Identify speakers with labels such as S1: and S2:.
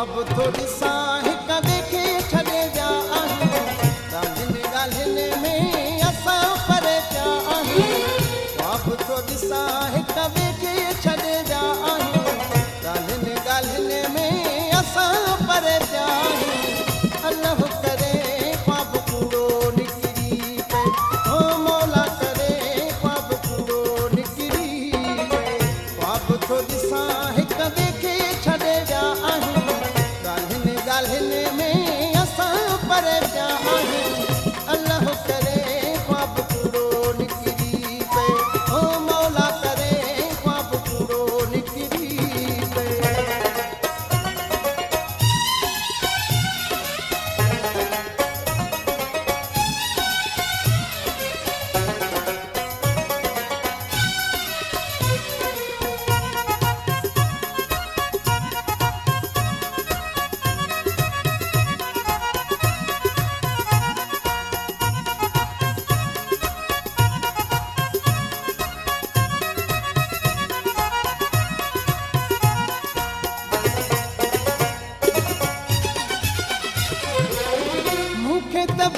S1: ख्वाब थोड़ी साहिक देखे छॾे विया आहियूं ॻाल्हियुनि ॻाल्हियुनि में असां परेचिया आहियूं ख्वाब थोड़ी साहिक देखे छॾे विया आहियूं ॻाल्हियुनि ॻाल्हियुनि में असां परेचिया आहियूं अल्लाह करे ख्वाब कूड़ो निकिरी पए ओ मौला करे ख्वाब कूड़ो निकिरी पए ख्वाब थोड़ी साहिक देखे छॾे विया आहियूं ॻाल्हियुनि ॻाल्हियुनि में असां परेचिया आहियूं अल्लाह करे ख्वाब कूड़ो निकिरी पए ओ मौला करे ख्वाब कूड़ो निकिरी पए मूंखे त